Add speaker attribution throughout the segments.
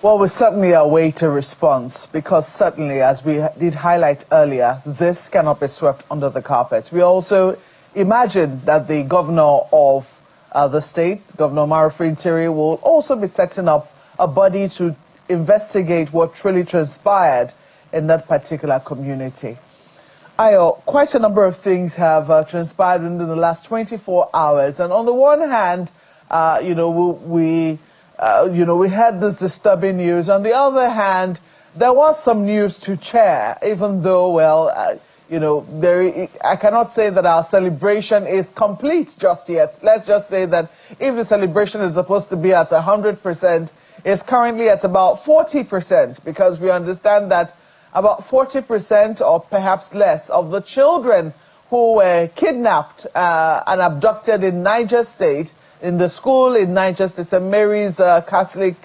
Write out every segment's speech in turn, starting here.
Speaker 1: Well, we certainly await a response because certainly, as we did highlight earlier, this cannot be swept under the carpet. We also imagine that the governor of the state, Governor Marufin Tiri, will also be setting up a body to investigate what truly transpired in that particular community. Ayo, quite a number of things have transpired in the last 24 hours. And on the one hand, we had this disturbing news. On the other hand, there was some news to share, even though, well, I cannot say that our celebration is complete just yet. Let's just say that if the celebration is supposed to be at 100%, it's currently at about 40%, because we understand that about 40% or perhaps less of the children who were kidnapped and abducted in Niger State, in the school in Niger State, St. Mary's Catholic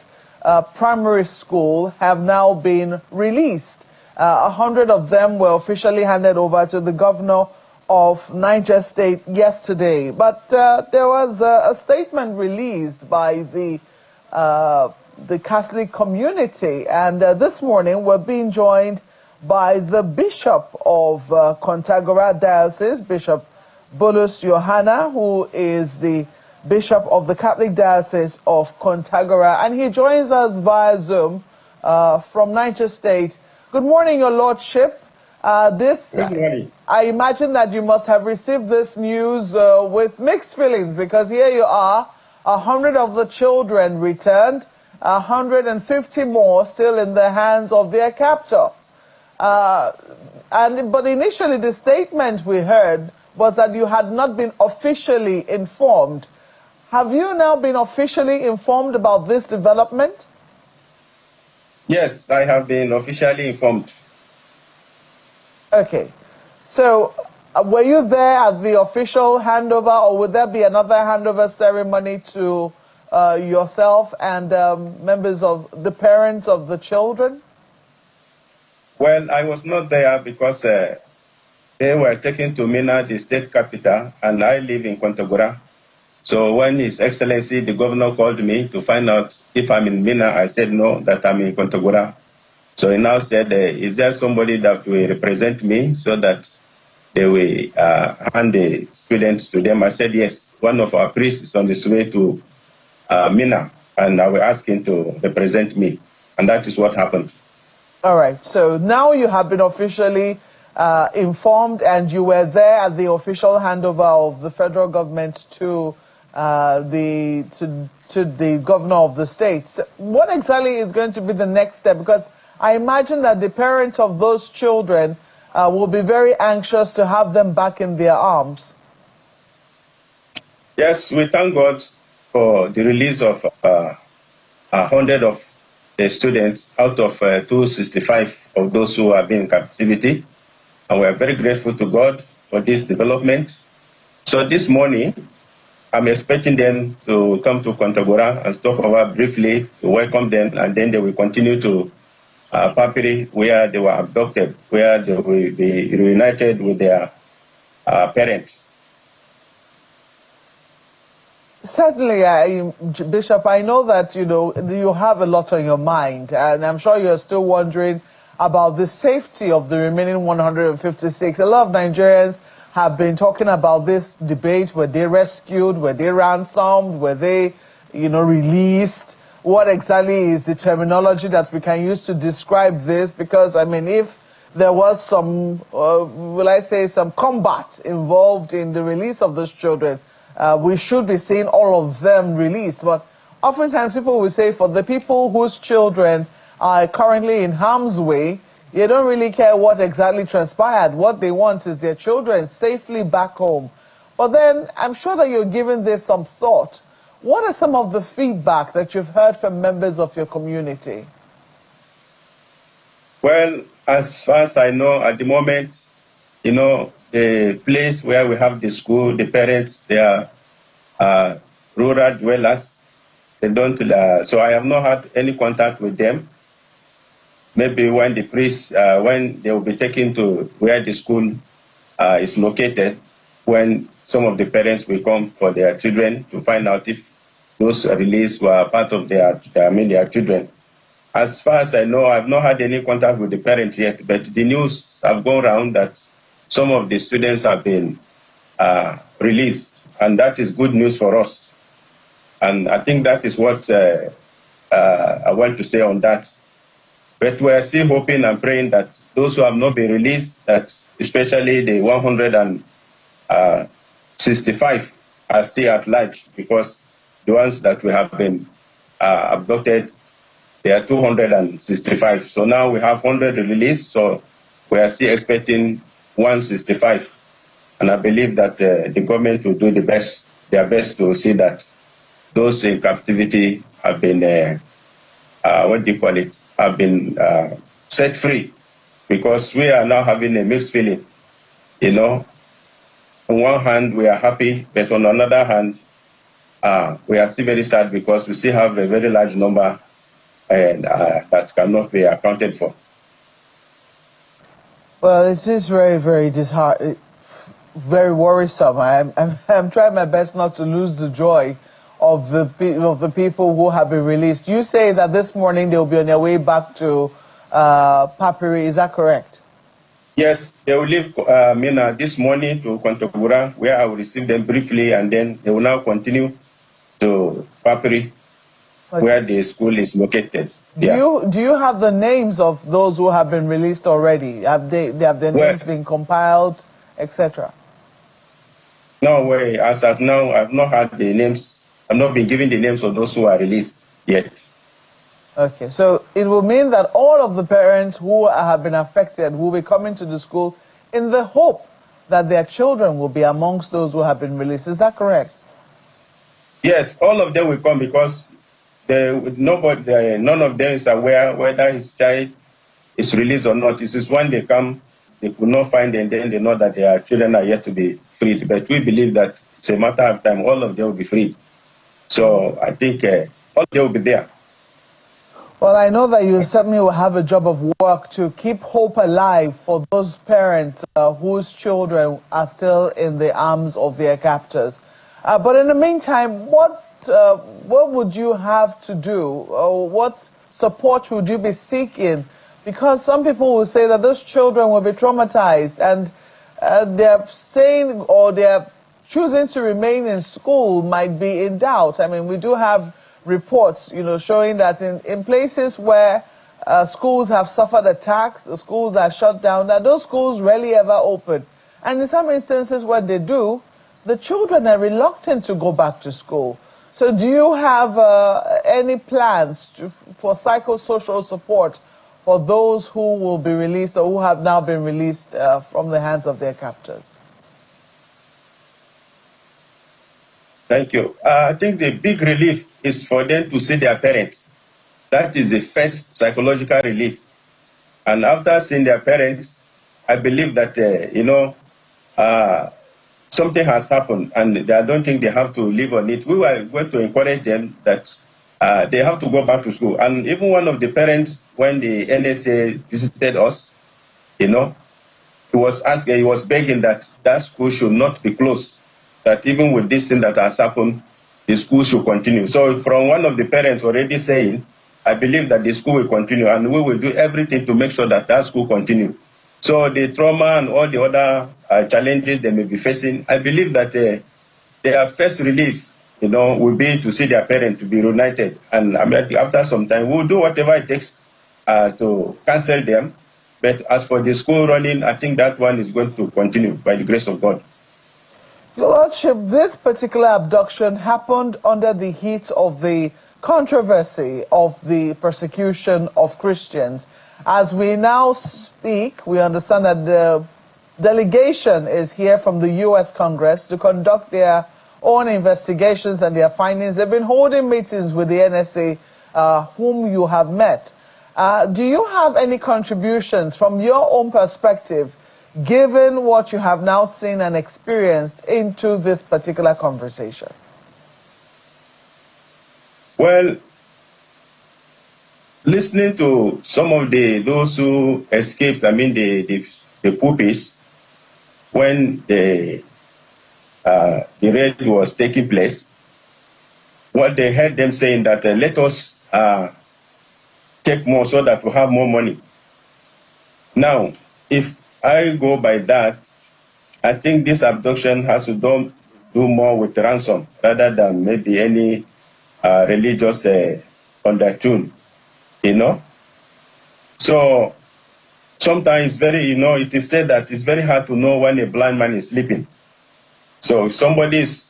Speaker 1: Primary School, have now been released. 100 of them were officially handed over to the governor of Niger State yesterday. But there was a statement released by the Catholic community, and this morning we're being joined by the Bishop of Kontagora Diocese, Bishop Johanna, who is the Bishop of the Catholic Diocese of Kontagora, and he joins us via Zoom from Niger State. Good morning, Your Lordship. Good morning. I imagine that you must have received this news with mixed feelings, because here you are, 100 of the children returned, 150 more still in the hands of their captor. But initially the statement we heard was that you had not been officially informed. Have you now been officially informed about this development?
Speaker 2: Yes, I have been officially informed.
Speaker 1: Okay. So were you there at the official handover, or would there be another handover ceremony to yourself and members of the parents of the children?
Speaker 2: Well, I was not there because they were taken to Mina, the state capital, and I live in Kontagora. So when His Excellency, the governor, called me to find out if I'm in Mina, I said no, that I'm in Kontagora. So he now said, is there somebody that will represent me so that they will hand the students to them? I said, yes, one of our priests is on his way to Mina, and I will ask him to represent me. And that is what happened.
Speaker 1: All right. So now you have been officially informed, and you were there at the official handover of the federal government to the governor of the state. So what exactly is going to be the next step? Because I imagine that the parents of those children will be very anxious to have them back in their arms.
Speaker 2: Yes, we thank God for the release of 100 of the students out of 265 of those who have been in captivity. And we are very grateful to God for this development. So this morning, I'm expecting them to come to Kontagora and stop over briefly to welcome them, and then they will continue to Papiri, where they were abducted, where they will be reunited with their parents.
Speaker 1: Certainly, Bishop, I know that you have a lot on your mind, and I'm sure you're still wondering about the safety of the remaining 156. A lot of Nigerians have been talking about this debate. Were they rescued? Were they ransomed? Were they, released? What exactly is the terminology that we can use to describe this? Because, I mean, if there was some, some combat involved in the release of those children, we should be seeing all of them released. But oftentimes people will say, for the people whose children are currently in harm's way, they don't really care what exactly transpired. What they want is their children safely back home. But then I'm sure that you're giving this some thought. What are some of the feedback that you've heard from members of your community?
Speaker 2: Well, as far as I know, at the moment, the place where we have the school, the parents, they are rural dwellers. They don't, so I have not had any contact with them. Maybe when the priests, when they will be taken to where the school is located, when some of the parents will come for their children to find out if those released were part of their children. as far as I know, I've not had any contact with the parents yet, but the news have gone around that some of the students have been released, and that is good news for us. And I think that is what I want to say on that. But we are still hoping and praying that those who have not been released, that especially the 165 are still at large, because the ones that we have been abducted, they are 265. So now we have 100 released, so we are still expecting 165. And I believe that the government will do their best to see that those in captivity have been, have been set free, because we are now having a mixed feeling. You know, on one hand, we are happy, but on another hand, we are still very sad, because we still have a very large number and that cannot be accounted for.
Speaker 1: Well, it is very, very disheartening, very worrisome. I'm trying my best not to lose the joy of the people who have been released. You say that this morning they'll be on their way back to Papiri. Is that correct?
Speaker 2: Yes, they will leave Mina this morning to Kontagura, where I will receive them briefly, and then they will now continue to Papiri, okay, where the school is located.
Speaker 1: Do you have the names of those who have been released already? Have their names been compiled, etc.?
Speaker 2: No way. As of now, I've not had the names. I've not been given the names of those who are released yet.
Speaker 1: Okay, so it will mean that all of the parents who have been affected will be coming to the school in the hope that their children will be amongst those who have been released. Is that correct?
Speaker 2: Yes, all of them will come, because none of them is aware whether his child is released or not. This is when they come, they could not find, and then they know that their children are yet to be freed. But we believe that it's a matter of time, all of them will be freed. So I think all of them will be there.
Speaker 1: Well, I know that you certainly will have a job of work to keep hope alive for those parents whose children are still in the arms of their captors. But in the meantime, what would you have to do? What support would you be seeking? Because some people will say that those children will be traumatized, and they're staying or they're choosing to remain in school might be in doubt. I mean, we do have reports, showing that in places where schools have suffered attacks, the schools are shut down, that those schools rarely ever open. And in some instances where they do, the children are reluctant to go back to school. So do you have any plans for psychosocial support for those who will be released or who have now been released from the hands of their captors?
Speaker 2: Thank you. I think the big relief is for them to see their parents. That is the first psychological relief. And after seeing their parents, I believe that, something has happened, and I don't think they have to live on it. We were going to encourage them that they have to go back to school. And even one of the parents, when the NSA visited us, he was begging that school should not be closed, that even with this thing that has happened, the school should continue. So from one of the parents already saying, I believe that the school will continue, and we will do everything to make sure that school continues. So the trauma and all the other challenges they may be facing, I believe that their first relief, will be to see their parents to be reunited. And after some time, we'll do whatever it takes to cancel them. But as for the school running, I think that one is going to continue by the grace of God.
Speaker 1: Your Lordship, this particular abduction happened under the heat of the controversy of the persecution of Christians. As we now speak, we understand that the delegation is here from the U.S. Congress to conduct their own investigations and their findings. They've been holding meetings with the NSA, whom you have met. Do you have any contributions from your own perspective, given what you have now seen and experienced, into this particular conversation?
Speaker 2: Well, listening to some of those who escaped, the puppies, when the raid was taking place, what they heard them saying that let us take more so that we have more money. Now, if I go by that, I think this abduction has to do more with ransom rather than maybe any religious undertone, you know. So sometimes it is said that it's very hard to know when a blind man is sleeping. So if somebody is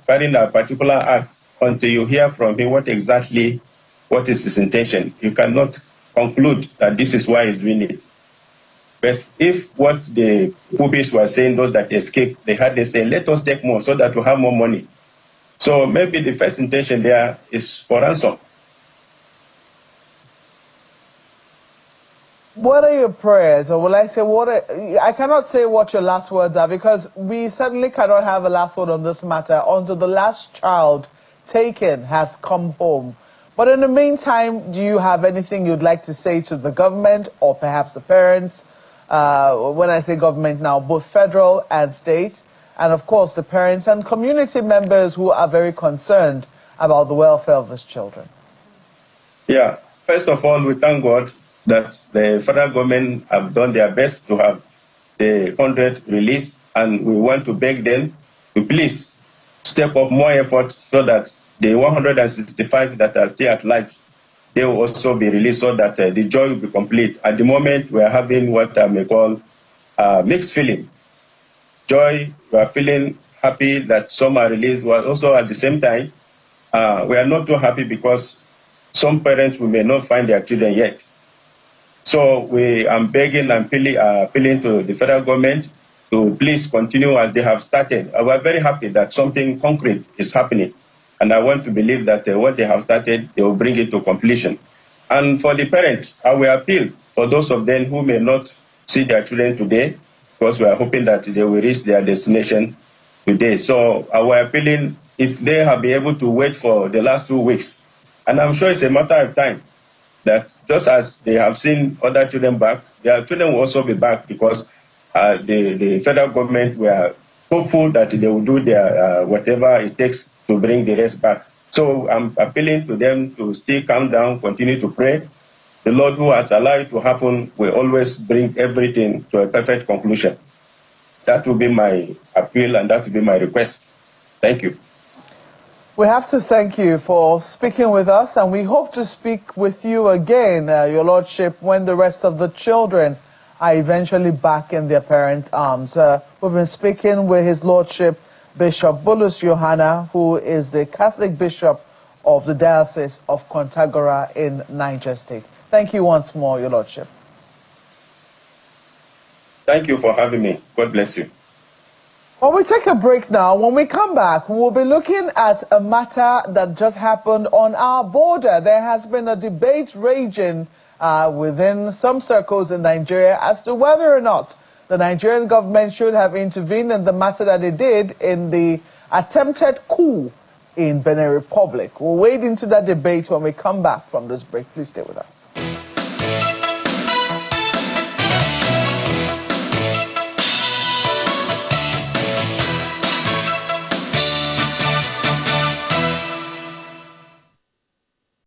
Speaker 2: carrying a particular act, until you hear from him what is his intention, you cannot conclude that this is why he's doing it. But if what the pupils were saying, those that escaped, they say, let us take more so that we have more money. So maybe the first intention there is for ransom.
Speaker 1: What are your prayers, or will I say I cannot say what your last words are, because we certainly cannot have a last word on this matter until the last child taken has come home. But in the meantime, do you have anything you'd like to say to the government or perhaps the parents? When I say government now, both federal and state, and of course the parents and community members who are very concerned about the welfare of these children.
Speaker 2: Yeah, first of all, we thank God that the federal government have done their best to have the 100 released, and we want to beg them to please step up more effort so that the 165 that are still at large, they will also be released so that the joy will be complete. At the moment, we are having what I may call mixed feeling. Joy, we are feeling happy that some are released, but also at the same time, we are not too happy because some parents we may not find their children yet. So we are begging and appealing to the federal government to please continue as they have started. We are very happy that something concrete is happening. And I want to believe that what they have started, they will bring it to completion. And for the parents, I will appeal for those of them who may not see their children today, because we are hoping that they will reach their destination today. So I will appealing if they have been able to wait for the last 2 weeks. And I'm sure it's a matter of time that just as they have seen other children back, their children will also be back, because the federal government were hopeful that they will do their whatever it takes to bring the rest back. So I'm appealing to them to still calm down, continue to pray. The Lord who has allowed it to happen will always bring everything to a perfect conclusion. That will be my appeal and that will be my request. Thank you.
Speaker 1: We have to thank you for speaking with us, and we hope to speak with you again, Your Lordship, when the rest of the children are eventually back in their parents' arms. We've been speaking with His Lordship, Bishop Johanna, who is the Catholic Bishop of the Diocese of Kontagora in Niger State. Thank you once more, Your Lordship.
Speaker 2: Thank you for having me. God bless you.
Speaker 1: Well, we take a break now. When we come back, we'll be looking at a matter that just happened on our border. There has been a debate raging within some circles in Nigeria as to whether or not the Nigerian government should have intervened in the matter that it did in the attempted coup in Benin Republic. We'll wade into that debate when we come back from this break. Please stay with us.